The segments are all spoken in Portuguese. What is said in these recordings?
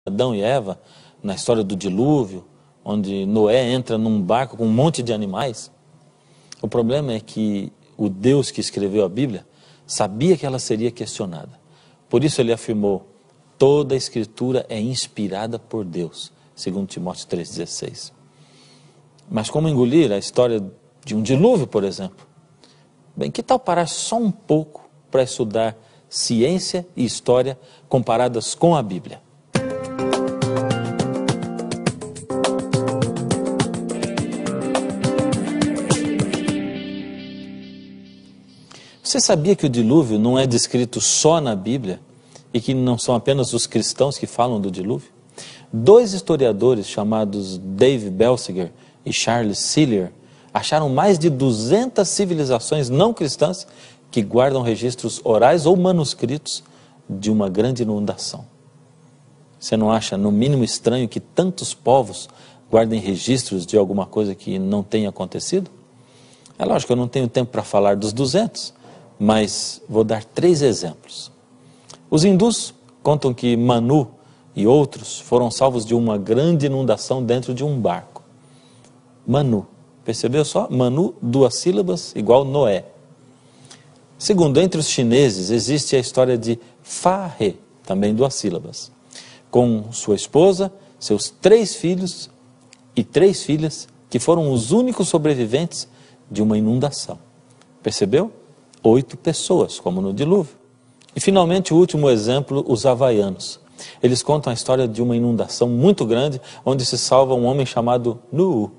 Adão e Eva, na história do dilúvio, onde Noé entra num barco com um monte de animais. O problema é que o Deus que escreveu a Bíblia sabia que ela seria questionada. Por isso ele afirmou: toda a Escritura é inspirada por Deus, segundo Timóteo 3,16. Mas como engolir a história de um dilúvio, por exemplo? Bem, que tal parar só um pouco para estudar ciência e história comparadas com a Bíblia? Você sabia que o dilúvio não é descrito só na Bíblia e que não são apenas os cristãos que falam do dilúvio? Dois historiadores chamados Dave Belsiger e Charles Siller acharam mais de 200 civilizações não cristãs que guardam registros orais ou manuscritos de uma grande inundação. Você não acha no mínimo estranho que tantos povos guardem registros de alguma coisa que não tenha acontecido? É lógico que eu não tenho tempo para falar dos 200, mas vou dar 3 exemplos. Os hindus contam que Manu e outros foram salvos de uma grande inundação dentro de um barco. Manu, percebeu só? Manu, 2 sílabas, igual Noé. Segundo, entre os chineses existe a história de Fa He, também 2 sílabas, com sua esposa, seus 3 filhos e 3 filhas, que foram os únicos sobreviventes de uma inundação. Percebeu? 8 pessoas, como no dilúvio. E finalmente o último exemplo, os havaianos. Eles contam a história de uma inundação muito grande, onde se salva um homem chamado Nuhu.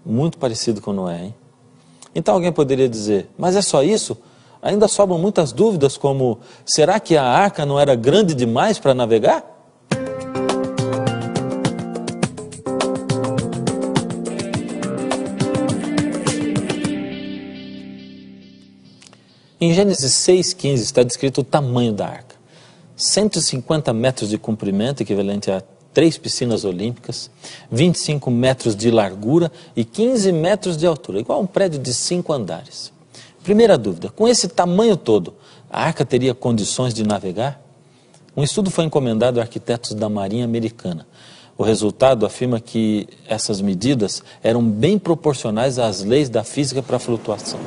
Muito parecido com Noé, hein? Então alguém poderia dizer: mas é só isso? Ainda sobram muitas dúvidas, como: será que a arca não era grande demais para navegar? Em Gênesis 6,15 está descrito o tamanho da arca. 150 metros de comprimento, equivalente a 3 piscinas olímpicas, 25 metros de largura e 15 metros de altura, igual a um prédio de 5 andares. Primeira dúvida: com esse tamanho todo, a arca teria condições de navegar? Um estudo foi encomendado a arquitetos da Marinha Americana. O resultado afirma que essas medidas eram bem proporcionais às leis da física para a flutuação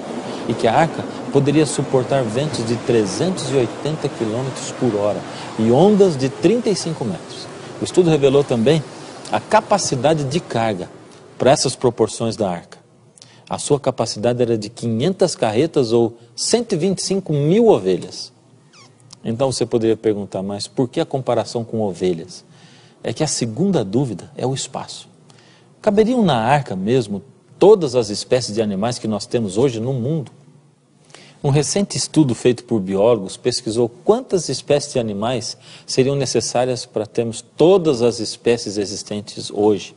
e que a arca poderia suportar ventos de 380 km por hora e ondas de 35 metros. O estudo revelou também a capacidade de carga para essas proporções da arca. A sua capacidade era de 500 carretas ou 125 mil ovelhas. Então você poderia perguntar: mas por que a comparação com ovelhas? É que a segunda dúvida é o espaço. Caberiam na arca mesmo todas as espécies de animais que nós temos hoje no mundo? Um recente estudo feito por biólogos pesquisou quantas espécies de animais seriam necessárias para termos todas as espécies existentes hoje.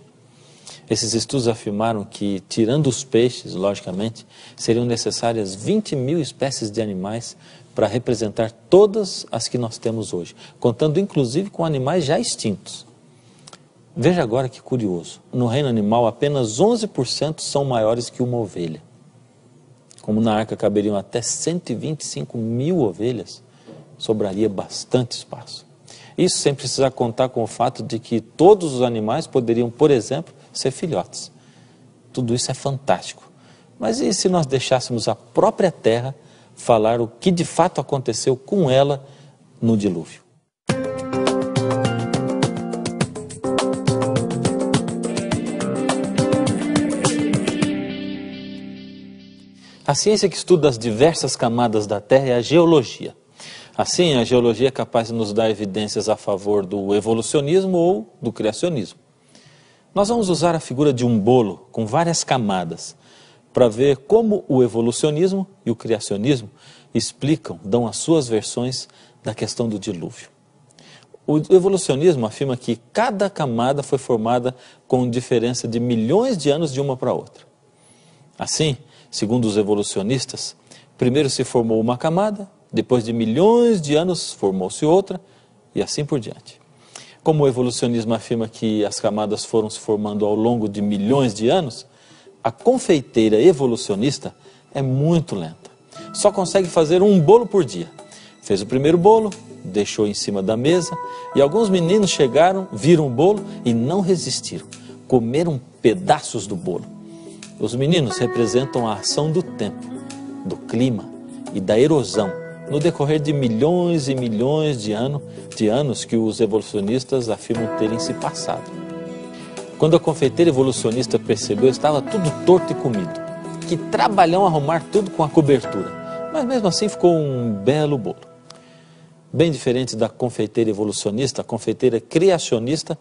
Esses estudos afirmaram que, tirando os peixes, logicamente, seriam necessárias 20 mil espécies de animais para representar todas as que nós temos hoje, contando inclusive com animais já extintos. Veja agora que curioso: no reino animal apenas 11% são maiores que uma ovelha. Como na arca caberiam até 125 mil ovelhas, sobraria bastante espaço. Isso sem precisar contar com o fato de que todos os animais poderiam, por exemplo, ser filhotes. Tudo isso é fantástico. Mas e se nós deixássemos a própria terra falar o que de fato aconteceu com ela no dilúvio? A ciência que estuda as diversas camadas da Terra é a geologia. Assim, a geologia é capaz de nos dar evidências a favor do evolucionismo ou do criacionismo. Nós vamos usar a figura de um bolo com várias camadas para ver como o evolucionismo e o criacionismo explicam, dão as suas versões da questão do dilúvio. O evolucionismo afirma que cada camada foi formada com diferença de milhões de anos de uma para outra. Assim, segundo os evolucionistas, primeiro se formou uma camada, depois de milhões de anos formou-se outra, e assim por diante. Como o evolucionismo afirma que as camadas foram se formando ao longo de milhões de anos, a confeiteira evolucionista é muito lenta. Só consegue fazer um bolo por dia. Fez o primeiro bolo, deixou em cima da mesa e alguns meninos chegaram, viram o bolo e não resistiram. Comeram pedaços do bolo. Os meninos representam a ação do tempo, do clima e da erosão no decorrer de milhões e milhões de anos que os evolucionistas afirmam terem se passado. Quando a confeiteira evolucionista percebeu, estava tudo torto e comido. Que trabalhão arrumar tudo com a cobertura. Mas mesmo assim ficou um belo bolo. Bem diferente da confeiteira evolucionista, a confeiteira criacionista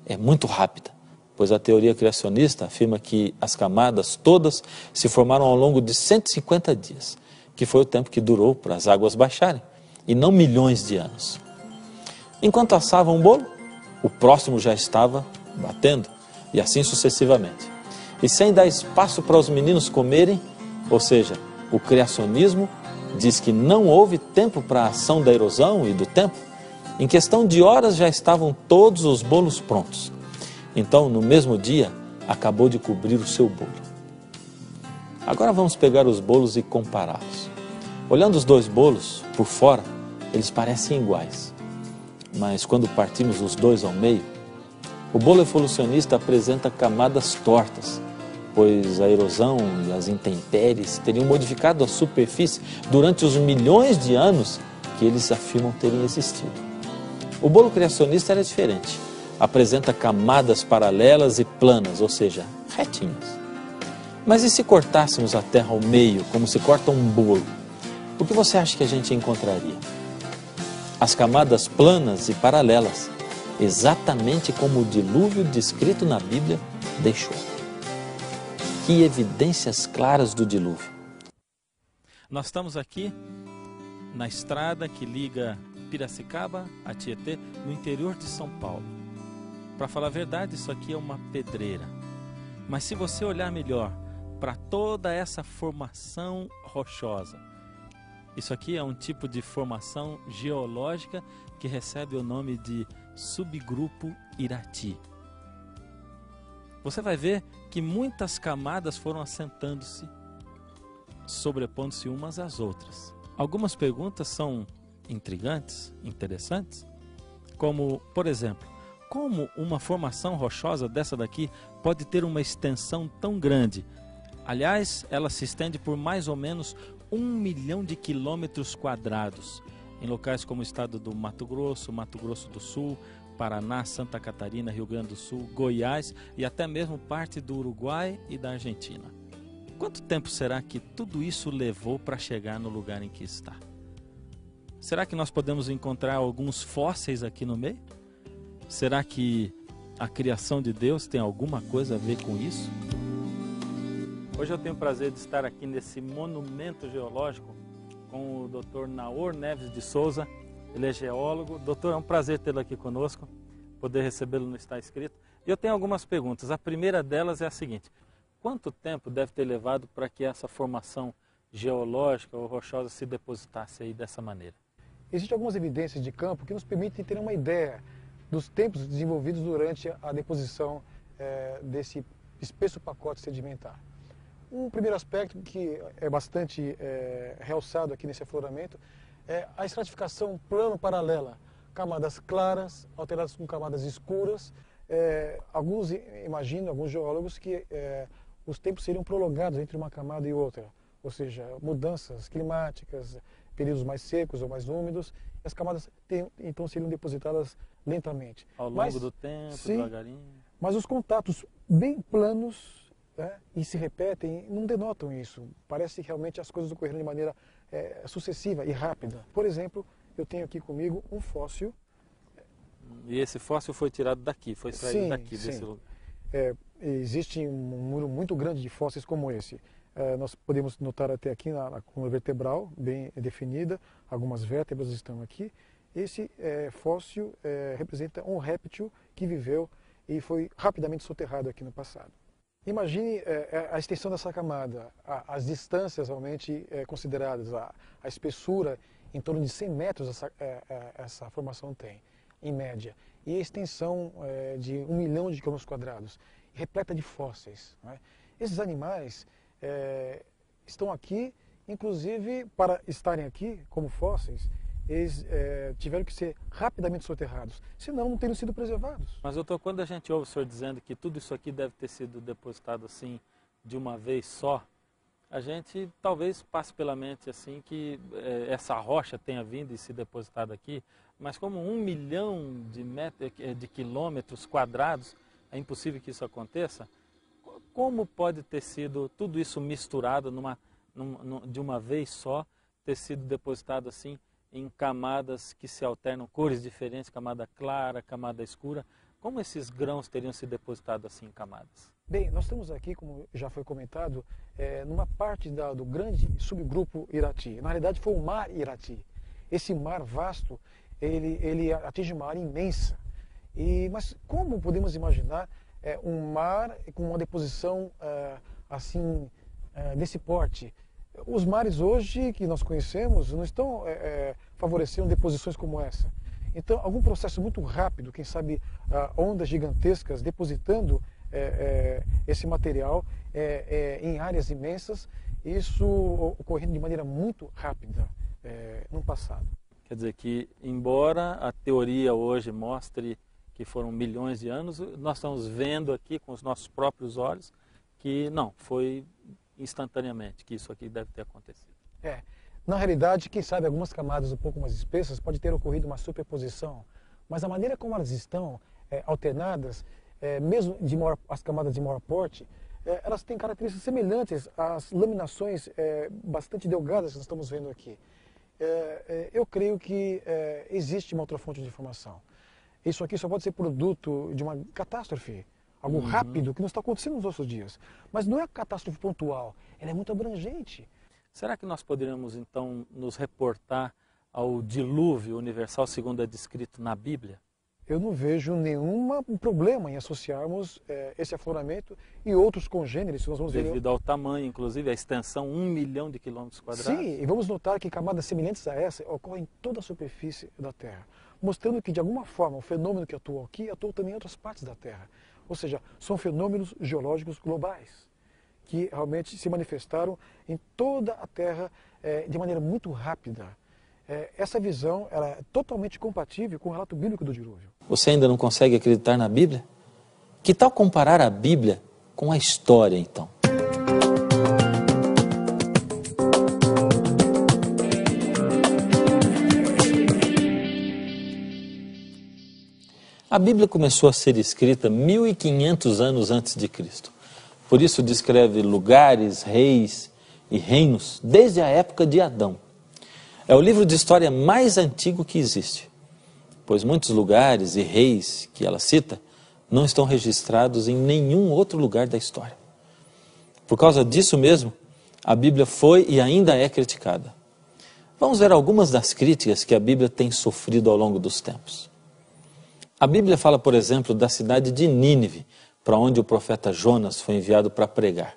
é muito rápida, pois a teoria criacionista afirma que as camadas todas se formaram ao longo de 150 dias, que foi o tempo que durou para as águas baixarem, e não milhões de anos. Enquanto assavam o bolo, o próximo já estava batendo, e assim sucessivamente. E sem dar espaço para os meninos comerem, ou seja, o criacionismo diz que não houve tempo para a ação da erosão e do tempo. Em questão de horas já estavam todos os bolos prontos. Então, no mesmo dia, acabou de cobrir o seu bolo. Agora vamos pegar os bolos e compará-los. Olhando os dois bolos, por fora, eles parecem iguais. Mas quando partimos os dois ao meio, o bolo evolucionista apresenta camadas tortas, pois a erosão e as intempéries teriam modificado a superfície durante os milhões de anos que eles afirmam terem existido. O bolo criacionista era diferente. Apresenta camadas paralelas e planas, ou seja, retinhas. Mas e se cortássemos a terra ao meio, como se corta um bolo? O que você acha que a gente encontraria? As camadas planas e paralelas, exatamente como o dilúvio descrito na Bíblia deixou. Que evidências claras do dilúvio. Nós estamos aqui na estrada que liga Piracicaba a Tietê, no interior de São Paulo. Para falar a verdade, isso aqui é uma pedreira. Mas se você olhar melhor para toda essa formação rochosa, isso aqui é um tipo de formação geológica que recebe o nome de subgrupo Irati. Você vai ver que muitas camadas foram assentando-se, sobrepondo-se umas às outras. Algumas perguntas são intrigantes, interessantes, como, por exemplo, como uma formação rochosa dessa daqui pode ter uma extensão tão grande? Aliás, ela se estende por mais ou menos 1 milhão de quilômetros quadrados, em locais como o estado do Mato Grosso do Sul, Paraná, Santa Catarina, Rio Grande do Sul, Goiás e até mesmo parte do Uruguai e da Argentina. Quanto tempo será que tudo isso levou para chegar no lugar em que está? Será que nós podemos encontrar alguns fósseis aqui no meio? Será que a criação de Deus tem alguma coisa a ver com isso? Hoje eu tenho o prazer de estar aqui nesse monumento geológico com o Dr. Naor Neves de Souza. Ele é geólogo. Doutor, é um prazer tê-lo aqui conosco, poder recebê-lo no Está Escrito. E eu tenho algumas perguntas. A primeira delas é a seguinte: quanto tempo deve ter levado para que essa formação geológica ou rochosa se depositasse aí dessa maneira? Existem algumas evidências de campo que nos permitem ter uma ideia dos tempos desenvolvidos durante a deposição desse espesso pacote sedimentar. Um primeiro aspecto que é bastante realçado aqui nesse afloramento é a estratificação plano-paralela, camadas claras alteradas com camadas escuras. Alguns imaginam, alguns geólogos, que os tempos seriam prolongados entre uma camada e outra, ou seja, mudanças climáticas, períodos mais secos ou mais úmidos, e as camadas então seriam depositadas lentamente. Ao longo do tempo, sim, devagarinho. Mas os contatos bem planos, né, e se repetem, não denotam isso. Parece que realmente as coisas ocorreram de maneira sucessiva e rápida. Por exemplo, eu tenho aqui comigo um fóssil. E esse fóssil foi tirado daqui, foi extraído daqui, desse lugar. Existe um número muito grande de fósseis como esse. Nós podemos notar até aqui na coluna vertebral, bem definida, algumas vértebras estão aqui. Esse fóssil representa um réptil que viveu e foi rapidamente soterrado aqui no passado. Imagine a extensão dessa camada, as distâncias realmente consideradas, a espessura, em torno de 100 metros essa formação tem, em média. E a extensão de 1 milhão de quilômetros quadrados, repleta de fósseis. Né? Esses animais estão aqui, inclusive, para estarem aqui como fósseis, eles tiveram que ser rapidamente soterrados, senão não teriam sido preservados. Mas, doutor, quando a gente ouve o senhor dizendo que tudo isso aqui deve ter sido depositado assim, de uma vez só, a gente talvez passe pela mente assim que essa rocha tenha vindo e se depositado aqui, mas como 1 milhão de quilômetros quadrados, é impossível que isso aconteça. Como pode ter sido tudo isso misturado de uma vez só, ter sido depositado assim em camadas que se alternam, cores diferentes, camada clara, camada escura? Como esses grãos teriam se depositado assim em camadas? Bem, nós estamos aqui, como já foi comentado, numa parte do grande subgrupo Irati. Na realidade foi o mar Irati. Esse mar vasto, ele atinge uma área imensa. Mas como podemos imaginar um mar com uma deposição assim desse porte? Os mares hoje que nós conhecemos não estão favorecendo deposições como essa. Então, algum processo muito rápido, quem sabe ondas gigantescas depositando esse material em áreas imensas, isso ocorrendo de maneira muito rápida no passado. Quer dizer que, embora a teoria hoje mostre que foram milhões de anos, nós estamos vendo aqui com os nossos próprios olhos que não, foi instantaneamente que isso aqui deve ter acontecido. Na realidade, quem sabe algumas camadas um pouco mais espessas pode ter ocorrido uma superposição, mas a maneira como elas estão alternadas, mesmo as camadas de maior porte, elas têm características semelhantes às laminações bastante delgadas que nós estamos vendo aqui. Eu creio que existe uma outra fonte de informação. Isso aqui só pode ser produto de uma catástrofe, algo rápido que não está acontecendo nos nossos dias. Mas não é catástrofe pontual, ela é muito abrangente. Será que nós poderíamos então nos reportar ao dilúvio universal segundo é descrito na Bíblia? Eu não vejo nenhum problema em associarmos esse afloramento e outros congêneres. Nós vamos devido ao tamanho, inclusive a extensão, 1 milhão de quilômetros quadrados. Sim, e vamos notar que camadas semelhantes a essa ocorrem em toda a superfície da Terra, mostrando que de alguma forma o fenômeno que atuou aqui atuou também em outras partes da Terra. Ou seja, são fenômenos geológicos globais que realmente se manifestaram em toda a Terra de maneira muito rápida. Essa visão ela é totalmente compatível com o relato bíblico do dilúvio. Você ainda não consegue acreditar na Bíblia? Que tal comparar a Bíblia com a história, então? A Bíblia começou a ser escrita 1500 anos antes de Cristo. Por isso descreve lugares, reis e reinos desde a época de Adão. É o livro de história mais antigo que existe, pois muitos lugares e reis que ela cita não estão registrados em nenhum outro lugar da história. Por causa disso mesmo, a Bíblia foi e ainda é criticada. Vamos ver algumas das críticas que a Bíblia tem sofrido ao longo dos tempos. A Bíblia fala, por exemplo, da cidade de Nínive, para onde o profeta Jonas foi enviado para pregar.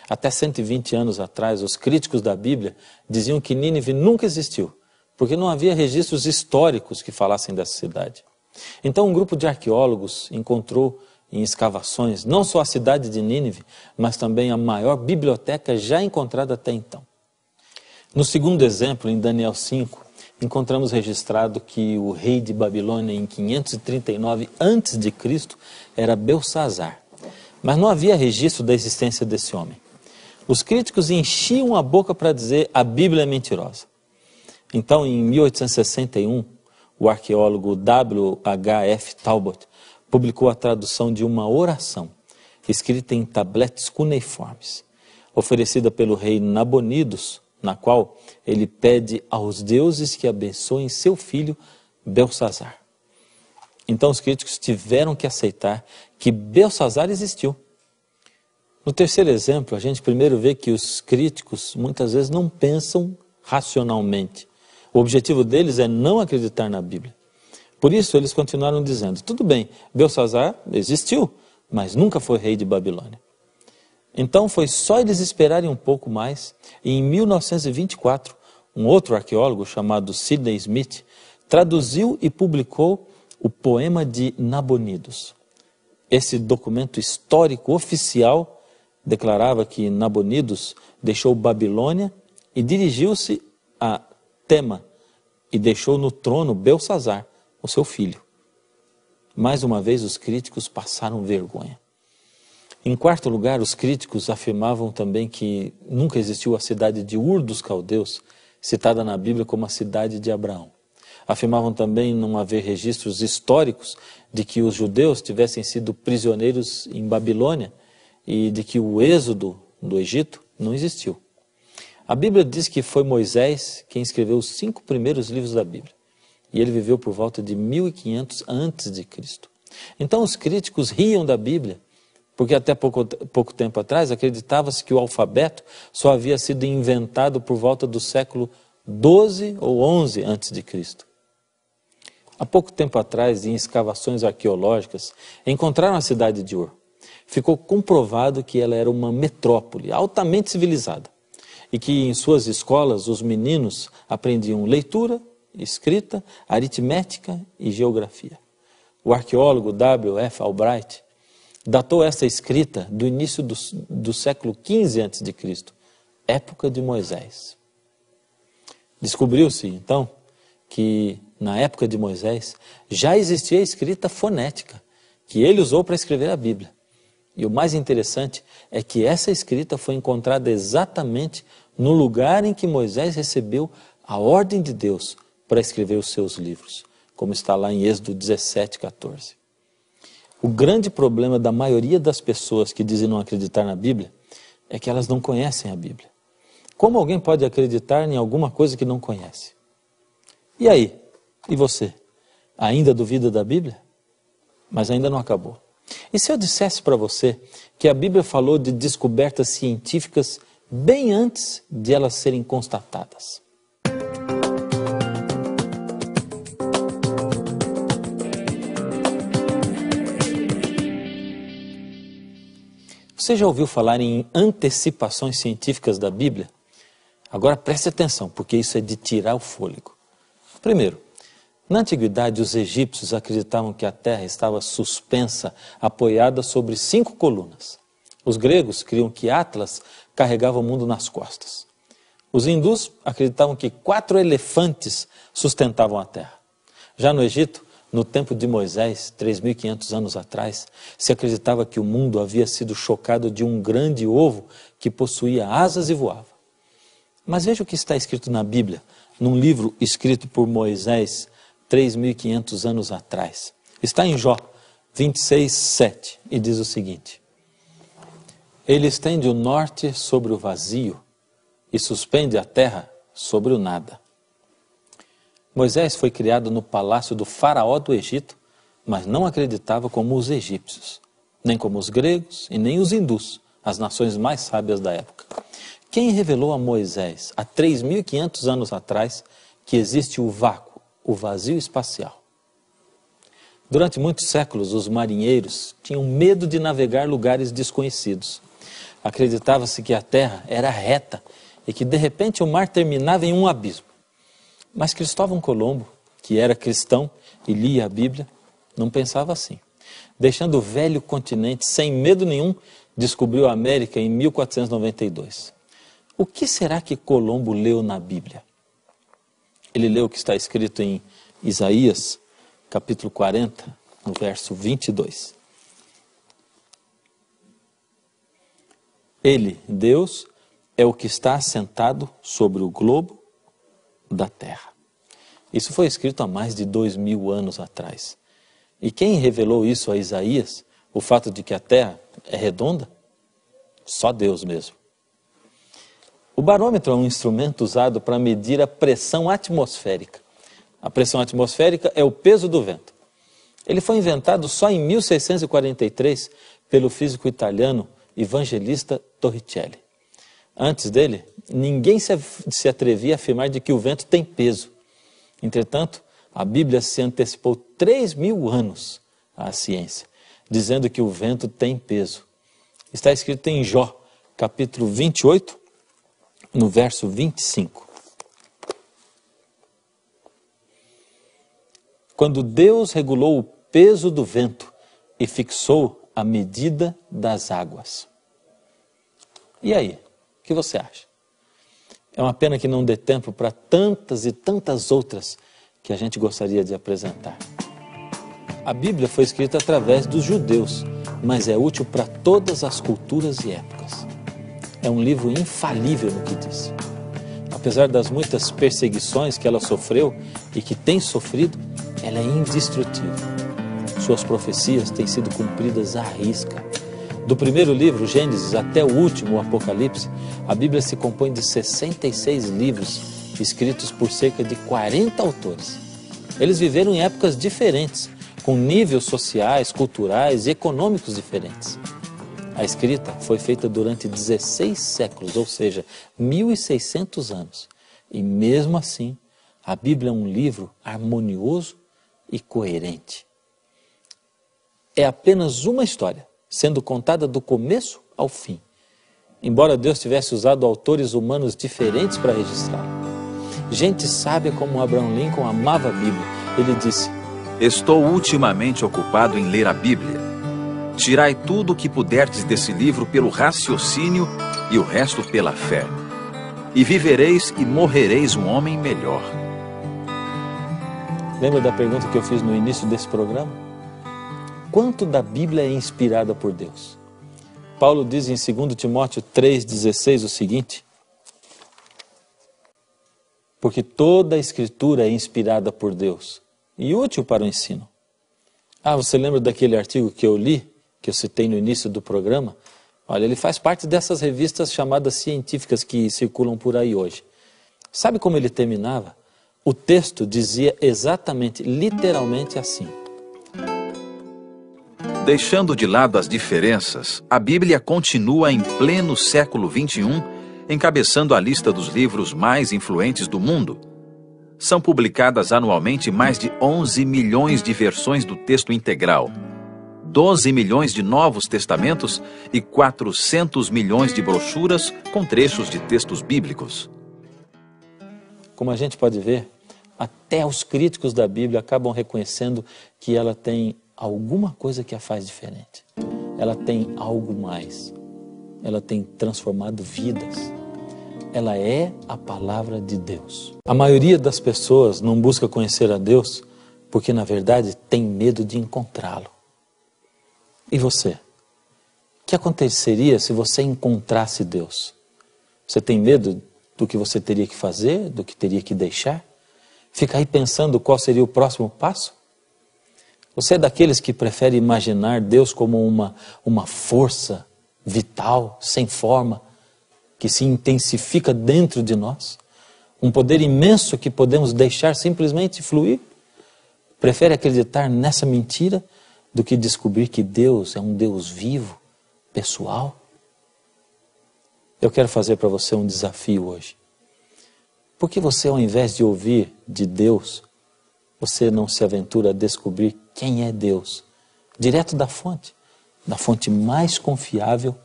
Até 120 anos atrás, os críticos da Bíblia diziam que Nínive nunca existiu, porque não havia registros históricos que falassem dessa cidade. Então um grupo de arqueólogos encontrou em escavações não só a cidade de Nínive, mas também a maior biblioteca já encontrada até então. No segundo exemplo, em Daniel 5, encontramos registrado que o rei de Babilônia em 539 a.C. era Belsazar. Mas não havia registro da existência desse homem. Os críticos enchiam a boca para dizer a Bíblia é mentirosa. Então, em 1861, o arqueólogo W.H.F. Talbot publicou a tradução de uma oração, escrita em tabletes cuneiformes, oferecida pelo rei Nabonidos, na qual ele pede aos deuses que abençoem seu filho Belsazar. Então os críticos tiveram que aceitar que Belsazar existiu. No terceiro exemplo, a gente primeiro vê que os críticos muitas vezes não pensam racionalmente. O objetivo deles é não acreditar na Bíblia. Por isso eles continuaram dizendo, tudo bem, Belsazar existiu, mas nunca foi rei de Babilônia. Então foi só eles esperarem um pouco mais, e em 1924, um outro arqueólogo chamado Sidney Smith traduziu e publicou o poema de Nabonidos. Esse documento histórico oficial declarava que Nabonidos deixou Babilônia e dirigiu-se a Tema, e deixou no trono Belsazar, o seu filho. Mais uma vez os críticos passaram vergonha. Em quarto lugar, os críticos afirmavam também que nunca existiu a cidade de Ur dos Caldeus, citada na Bíblia como a cidade de Abraão. Afirmavam também não haver registros históricos de que os judeus tivessem sido prisioneiros em Babilônia e de que o êxodo do Egito não existiu. A Bíblia diz que foi Moisés quem escreveu os 5 primeiros livros da Bíblia. E ele viveu por volta de 1500 a.C. Então os críticos riam da Bíblia, porque até pouco tempo atrás acreditava-se que o alfabeto só havia sido inventado por volta do século 12 ou 11 a.C. Há pouco tempo atrás, em escavações arqueológicas, encontraram a cidade de Ur. Ficou comprovado que ela era uma metrópole altamente civilizada e que em suas escolas os meninos aprendiam leitura, escrita, aritmética e geografia. O arqueólogo W.F. Albright datou esta escrita do início do século XV a.C., época de Moisés. Descobriu-se, então, que na época de Moisés já existia a escrita fonética, que ele usou para escrever a Bíblia. E o mais interessante é que essa escrita foi encontrada exatamente no lugar em que Moisés recebeu a ordem de Deus para escrever os seus livros, como está lá em Êxodo 17:14. O grande problema da maioria das pessoas que dizem não acreditar na Bíblia é que elas não conhecem a Bíblia. Como alguém pode acreditar em alguma coisa que não conhece? E aí? E você? Ainda duvida da Bíblia? Mas ainda não acabou. E se eu dissesse para você que a Bíblia falou de descobertas científicas bem antes de elas serem constatadas? Você já ouviu falar em antecipações científicas da Bíblia? Agora preste atenção, porque isso é de tirar o fôlego. Primeiro, na antiguidade os egípcios acreditavam que a terra estava suspensa, apoiada sobre 5 colunas. Os gregos criam que Atlas carregava o mundo nas costas. Os hindus acreditavam que 4 elefantes sustentavam a terra. Já no Egito, no tempo de Moisés, 3.500 anos atrás, se acreditava que o mundo havia sido chocado de um grande ovo que possuía asas e voava. Mas veja o que está escrito na Bíblia, num livro escrito por Moisés 3.500 anos atrás. Está em Jó 26:7 e diz o seguinte: Ele estende o norte sobre o vazio e suspende a terra sobre o nada. Moisés foi criado no palácio do faraó do Egito, mas não acreditava como os egípcios, nem como os gregos e nem os hindus, as nações mais sábias da época. Quem revelou a Moisés, há 3.500 anos atrás, que existe o vácuo, o vazio espacial? Durante muitos séculos, os marinheiros tinham medo de navegar lugares desconhecidos. Acreditava-se que a terra era reta e que de repente o mar terminava em um abismo. Mas Cristóvão Colombo, que era cristão e lia a Bíblia, não pensava assim. Deixando o velho continente sem medo nenhum, descobriu a América em 1492. O que será que Colombo leu na Bíblia? Ele leu o que está escrito em Isaías, capítulo 40, no verso 22. Ele, Deus, é o que está assentado sobre o globo da terra. Isso foi escrito há mais de 2.000 anos atrás. E quem revelou isso a Isaías, o fato de que a terra é redonda? Só Deus mesmo. O barômetro é um instrumento usado para medir a pressão atmosférica. A pressão atmosférica é o peso do vento. Ele foi inventado só em 1643 pelo físico italiano Evangelista Torricelli. Antes dele, ninguém se atrevia a afirmar de que o vento tem peso. Entretanto, a Bíblia se antecipou 3.000 anos à ciência, dizendo que o vento tem peso. Está escrito em Jó, capítulo 28, no verso 25. Quando Deus regulou o peso do vento e fixou a medida das águas. E aí, o que você acha? É uma pena que não dê tempo para tantas e tantas outras que a gente gostaria de apresentar. A Bíblia foi escrita através dos judeus, mas é útil para todas as culturas e épocas. É um livro infalível no que diz. Apesar das muitas perseguições que ela sofreu e que tem sofrido, ela é indestrutível. Suas profecias têm sido cumpridas à risca. Do primeiro livro, Gênesis, até o último, o Apocalipse, a Bíblia se compõe de 66 livros escritos por cerca de 40 autores. Eles viveram em épocas diferentes, com níveis sociais, culturais e econômicos diferentes. A escrita foi feita durante 16 séculos, ou seja, 1.600 anos. E mesmo assim, a Bíblia é um livro harmonioso e coerente. É apenas uma história, sendo contada do começo ao fim. Embora Deus tivesse usado autores humanos diferentes para registrá-la. Gente sábia como Abraham Lincoln amava a Bíblia. Ele disse: Estou ultimamente ocupado em ler a Bíblia. Tirai tudo o que puderdes desse livro pelo raciocínio e o resto pela fé. E vivereis e morrereis um homem melhor. Lembra da pergunta que eu fiz no início desse programa? Quanto da Bíblia é inspirada por Deus? Paulo diz em 2 Timóteo 3,16 o seguinte: porque toda a Escritura é inspirada por Deus e útil para o ensino. Ah, você lembra daquele artigo que eu li, que eu citei no início do programa? Olha, ele faz parte dessas revistas chamadas científicas que circulam por aí hoje. Sabe como ele terminava? O texto dizia exatamente, literalmente assim: deixando de lado as diferenças, a Bíblia continua em pleno século XXI, encabeçando a lista dos livros mais influentes do mundo. São publicadas anualmente mais de 11 milhões de versões do texto integral, 12 milhões de novos testamentos e 400 milhões de brochuras com trechos de textos bíblicos. Como a gente pode ver, até os críticos da Bíblia acabam reconhecendo que ela tem alguma coisa que a faz diferente. Ela tem algo mais. Ela tem transformado vidas. Ela é a palavra de Deus. A maioria das pessoas não busca conhecer a Deus porque, na verdade, tem medo de encontrá-lo. E você? O que aconteceria se você encontrasse Deus? Você tem medo do que você teria que fazer, do que teria que deixar? Fica aí pensando qual seria o próximo passo? Você é daqueles que prefere imaginar Deus como uma força vital, sem forma, que se intensifica dentro de nós? Um poder imenso que podemos deixar simplesmente fluir? Prefere acreditar nessa mentira do que descobrir que Deus é um Deus vivo, pessoal? Eu quero fazer para você um desafio hoje. Por que você, ao invés de ouvir de Deus, você não se aventura a descobrir quem é Deus, direto da fonte mais confiável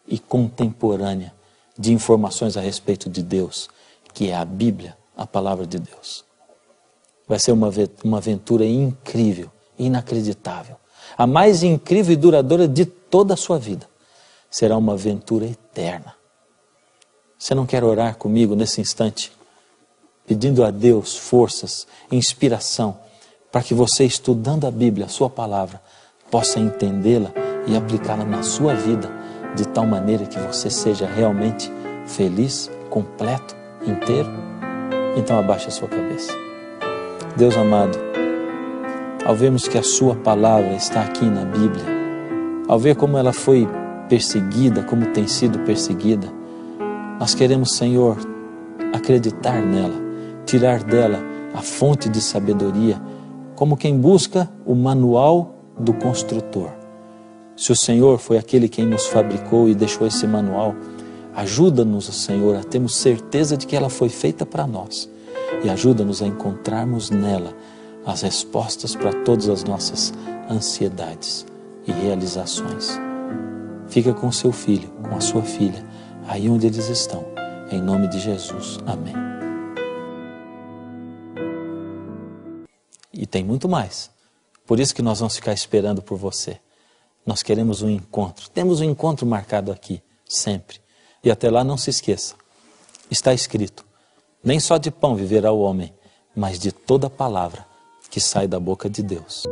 e contemporânea de informações a respeito de Deus, que é a Bíblia, a palavra de Deus? Vai ser uma aventura incrível, inacreditável. A mais incrível e duradoura de toda a sua vida. Será uma aventura eterna. Você não quer orar comigo nesse instante? Pedindo a Deus forças, inspiração, para que você, estudando a Bíblia, a sua palavra, possa entendê-la e aplicá-la na sua vida, de tal maneira que você seja realmente feliz, completo, inteiro? Então abaixe a sua cabeça. Deus amado, ao vermos que a sua palavra está aqui na Bíblia, ao ver como ela foi perseguida, como tem sido perseguida, nós queremos, Senhor, acreditar nela, tirar dela a fonte de sabedoria, como quem busca o manual do construtor. Se o Senhor foi aquele quem nos fabricou e deixou esse manual, ajuda-nos, Senhor, a termos certeza de que ela foi feita para nós e ajuda-nos a encontrarmos nela as respostas para todas as nossas ansiedades e realizações. Fica com seu filho, com a sua filha, aí onde eles estão, em nome de Jesus. Amém. E tem muito mais. Por isso que nós vamos ficar esperando por você. Nós queremos um encontro. Temos um encontro marcado aqui, sempre. E até lá, não se esqueça. Está escrito: nem só de pão viverá o homem, mas de toda palavra que sai da boca de Deus.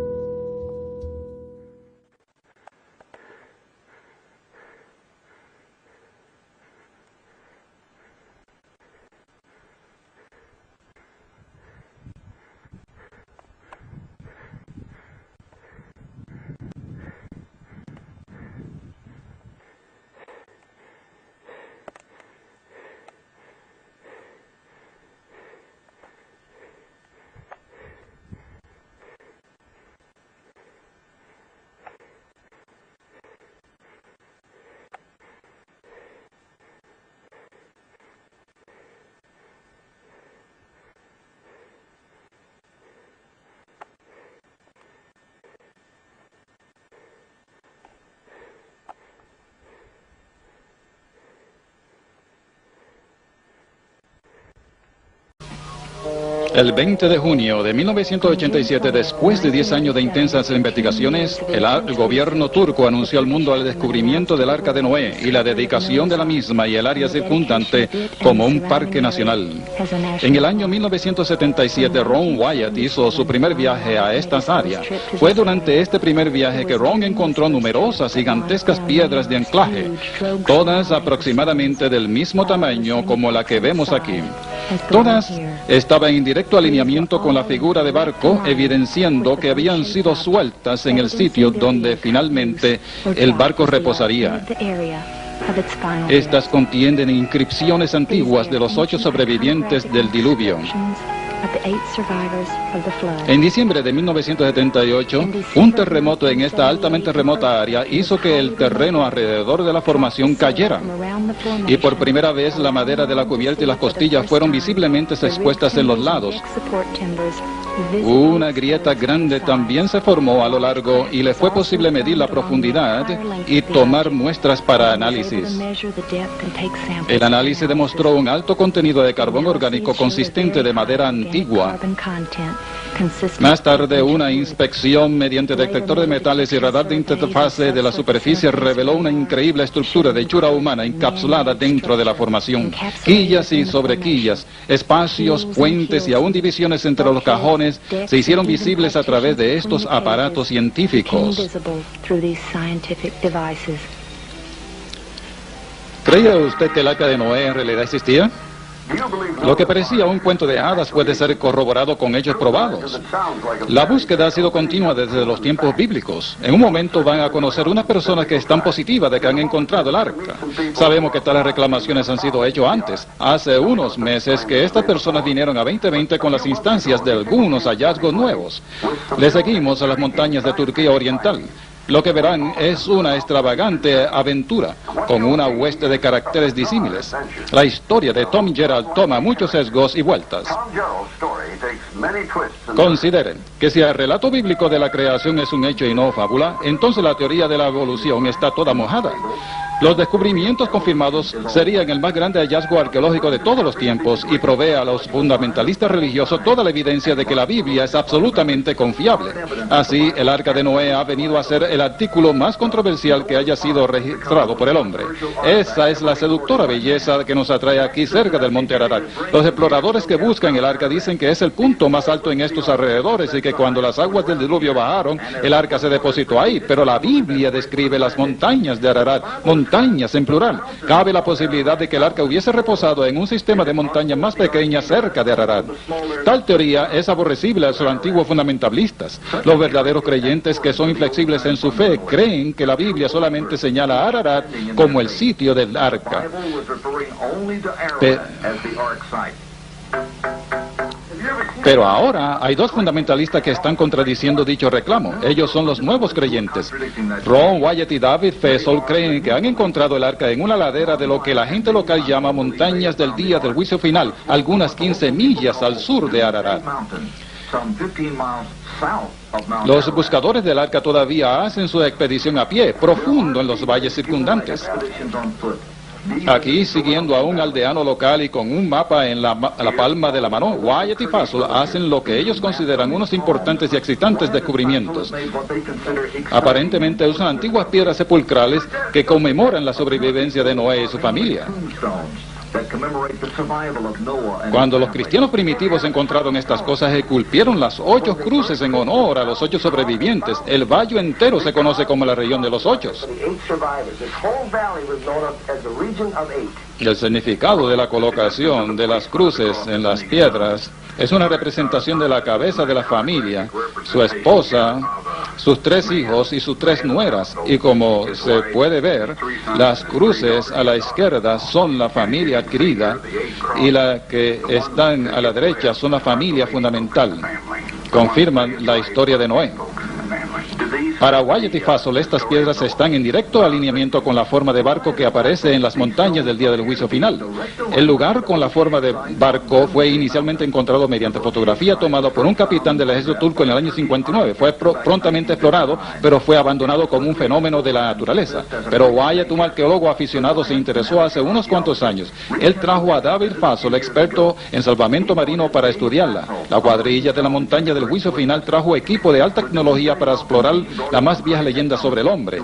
El 20 de junio de 1987, después de 10 años de intensas investigaciones, el gobierno turco anunció al mundo el descubrimiento del Arca de Noé y la dedicación de la misma y el área circundante como un parque nacional. En el año 1977, Ron Wyatt hizo su primer viaje a estas áreas. Fue durante este primer viaje que Ron encontró numerosas gigantescas piedras de anclaje, todas aproximadamente del mismo tamaño como la que vemos aquí. Todas estaban en directo alineamiento con la figura de barco, evidenciando que habían sido sueltas en el sitio donde finalmente el barco reposaría. Estas contienen inscripciones antiguas de los 8 sobrevivientes del diluvio. En diciembre de 1978, un terremoto en esta altamente remota área hizo que el terreno alrededor de la formación cayera. Y por primera vez la madera de la cubierta y las costillas fueron visiblemente expuestas en los lados. Una grieta grande también se formó a lo largo y le fue posible medir la profundidad y tomar muestras para análisis. El análisis demostró un alto contenido de carbón orgánico consistente de madera antigua. Más tarde, una inspección mediante detector de metales y radar de interfase de la superficie reveló una increíble estructura de hechura humana encapsulada dentro de la formación. Quillas y sobrequillas, espacios, puentes y aún divisiones entre los cajones se hicieron visibles a través de estos aparatos científicos. ¿Creía usted que el Arca de Noé en realidad existía? Lo que parecía un cuento de hadas puede ser corroborado con hechos probados. La búsqueda ha sido continua desde los tiempos bíblicos. En un momento van a conocer unas personas que están positivas de que han encontrado el arca. Sabemos que tales reclamaciones han sido hechas antes. Hace unos meses que estas personas vinieron a 2020 con las instancias de algunos hallazgos nuevos. Les seguimos a las montañas de Turquía Oriental. Lo que verán es una extravagante aventura, con una hueste de caracteres disímiles. La historia de Tom Gerald toma muchos sesgos y vueltas. Consideren que si el relato bíblico de la creación es un hecho y no fábula, entonces la teoría de la evolución está toda mojada. Los descubrimientos confirmados serían el más grande hallazgo arqueológico de todos los tiempos y provee a los fundamentalistas religiosos toda la evidencia de que la Biblia es absolutamente confiable. Así, el Arca de Noé ha venido a ser el artículo más controversial que haya sido registrado por el hombre. Esa es la seductora belleza que nos atrae aquí cerca del monte Ararat. Los exploradores que buscan el Arca dicen que es el punto más alto en estos alrededores y que cuando las aguas del diluvio bajaron, el Arca se depositó ahí. Pero la Biblia describe las montañas de Ararat, montañas en plural. Cabe la posibilidad de que el arca hubiese reposado en un sistema de montañas más pequeñas cerca de Ararat. Tal teoría es aborrecible a los antiguos fundamentalistas. Los verdaderos creyentes que son inflexibles en su fe creen que la Biblia solamente señala a Ararat como el sitio del arca. Pero ahora hay dos fundamentalistas que están contradiciendo dicho reclamo. Ellos son los nuevos creyentes. Ron Wyatt y David Fessel creen que han encontrado el arca en una ladera de lo que la gente local llama montañas del día del juicio final, algunas 15 millas al sur de Ararat. Los buscadores del arca todavía hacen su expedición a pie, profundo en los valles circundantes. Aquí, siguiendo a un aldeano local y con un mapa en la palma de la mano, Wyatt y Fessel hacen lo que ellos consideran unos importantes y excitantes descubrimientos. Aparentemente usan antiguas piedras sepulcrales que conmemoran la sobrevivencia de Noé y su familia. Cuando los cristianos primitivos encontraron estas cosas, esculpieron las 8 cruces en honor a los 8 sobrevivientes. El valle entero se conoce como la región de los 8. El significado de la colocación de las cruces en las piedras es una representación de la cabeza de la familia, su esposa, sus 3 hijos y sus 3 nueras. Y como se puede ver, las cruces a la izquierda son la familia adquirida y las que están a la derecha son la familia fundamental. Confirman la historia de Noé. Para Wyatt y Fasold, estas piedras están en directo alineamiento con la forma de barco que aparece en las montañas del día del juicio final. El lugar con la forma de barco fue inicialmente encontrado mediante fotografía tomada por un capitán del ejército turco en el año 59. Fue prontamente explorado, pero fue abandonado como un fenómeno de la naturaleza. Pero Wyatt, un arqueólogo aficionado, se interesó hace unos cuantos años. Él trajo a David Fasold, experto en salvamento marino, para estudiarla. La cuadrilla de la montaña del juicio final trajo equipo de alta tecnología para explorar la más vieja leyenda sobre el hombre.